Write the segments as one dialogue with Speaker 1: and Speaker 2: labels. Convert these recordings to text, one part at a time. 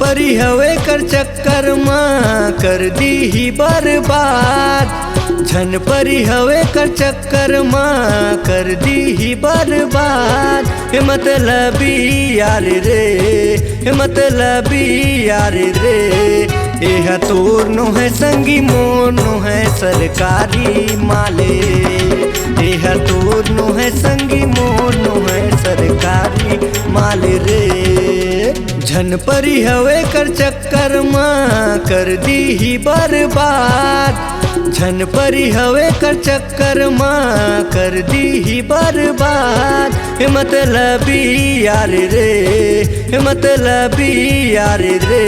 Speaker 1: परी हवे कर चक्कर माँ कर दी ही बर्बाद। झन परी हवे कर चक्कर माँ कर दी ही बर्बाद। हे मतलबी यार रे, हे मतलबी यार रे, यह तोर नो है संगी मोर नो है सरकारी माले। यह तोर नो है संगी मोर नो है सरकारी माले रे। झन परी हवे कर चक्कर माँ कर दी ही बर्बाद। झन परी हवे कर चक्कर माँ कर दी ही बर्बाद। हे मतलबी यार रे, हे मतलबी यार रे,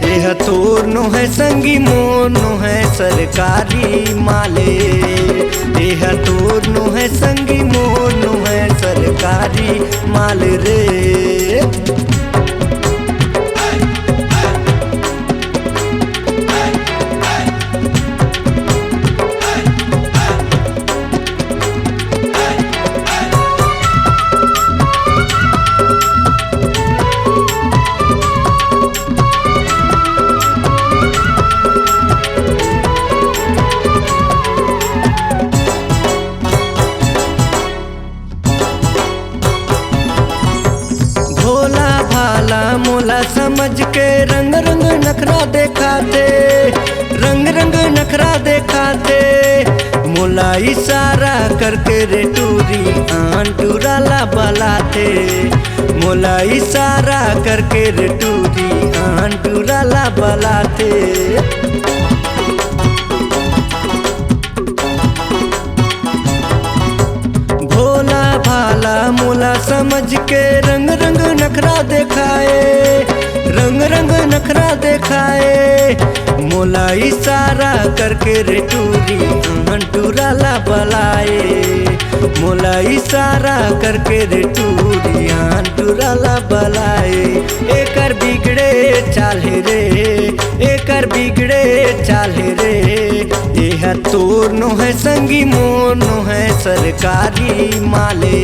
Speaker 1: यह तोर नो है संगी मोर नो है सरकारी माले। यह तोर नो है संगी मोर नो है सरकारी माल रे। भोला भाला मोला समझ के रंग रंग नखरा दिखाते, रंग रंग नखरा दिखाते। मोला इशारा करके रे टूरी आन टूराला बलाते। मोला इशारा करके रे टूरी आन टूराला बलाते। भोला भाला मोला समझ के रंग रंग नखरा दिखाए, रंग रंग नखरा दिखाए। मोला इशारा करके रे टूरी आन टूराला बलाए। मोला इशारा करके रे टूरी आन टूराला बलाए। एकर बिगड़े चाले रे, एकर बिगड़े चाले रे, यह तोर नो है संगी मोर नो है सरकारी माले।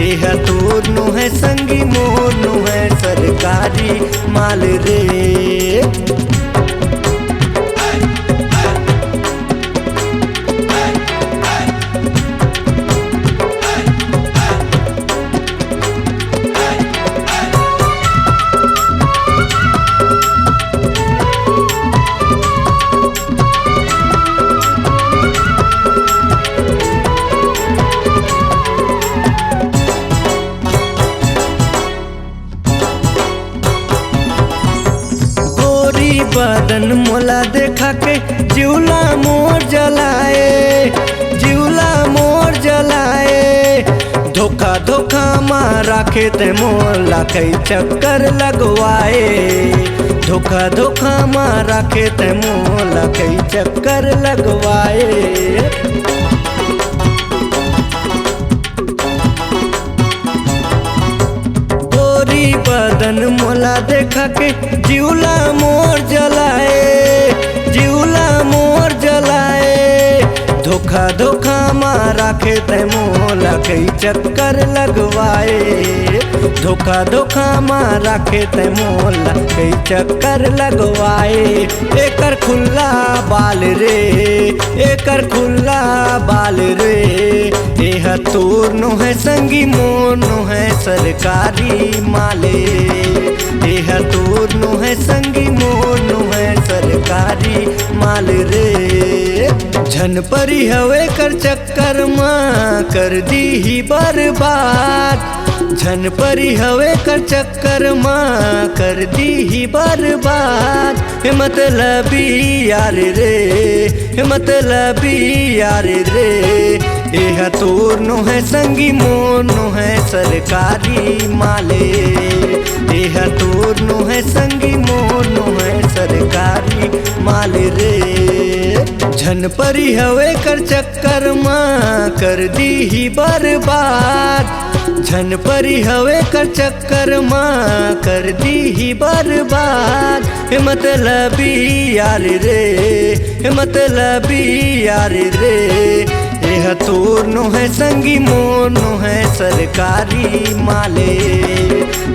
Speaker 1: यह तोर नो है संगी मोर नो है सरकारी माल रे। बदन मोला देखा के जिउला मोर जलाए, जिउला मोर जलाए। धोखा धोखा माँ राखे ते मोला कई चक्कर लगवाए। धोखा धोखा माँ राखे ते मोला कई चक्कर लगवाए। बदन मोला देखा के जिउला मोर जलाए, जिउला मोर जलाए। धोखा धोखा माँ राखे ते मोला कई चक्कर लगवाए। धोखा धोखा माँ राखे ते मोला कई चक्कर लगवाए। एकर खुल्ला बाल रे, एकर खुल्ला बाल रे, यह तोर नो है संगी मोर नो है सरकारी माले। यह तोर नो है संगी मोर नो है सरकारी माल रे। झन परी हवे कर चक्कर माँ कर दी ही बर्बाद। झन परी हवे कर चक्कर माँ कर दी ही बर्बाद। हे मतलबी यार रे, हे मतलबी यार रे, यह तोर नो है संगी मोर नो है सरकारी माले। यह तोर नो है संगी मोर नो है सरकारी माल रे। झन परी हवे कर चक्कर माँ कर दी ही बर्बाद। झन परी हवे कर चक्कर माँ कर दी ही बर्बाद। हे मतलबी यार रे, हे मतलबी यार रे, यह तोर नो है संगी मोर नो है सरकारी माले।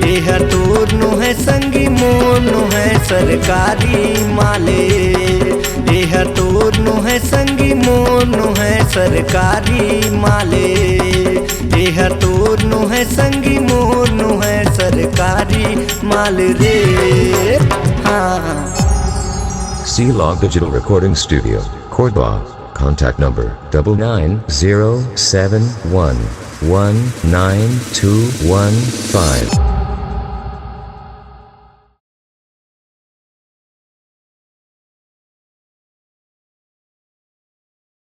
Speaker 1: यह तोर नो है संगी मोर नो है सरकारी माले। यह तोर नो है संगी मोर नो है सरकारी माले। यह तोर नो है संगी मोर नो है सरकारी माल रे। हाँ
Speaker 2: C-Log Digital Recording Studio, Cordoba. Contact number 99071192115.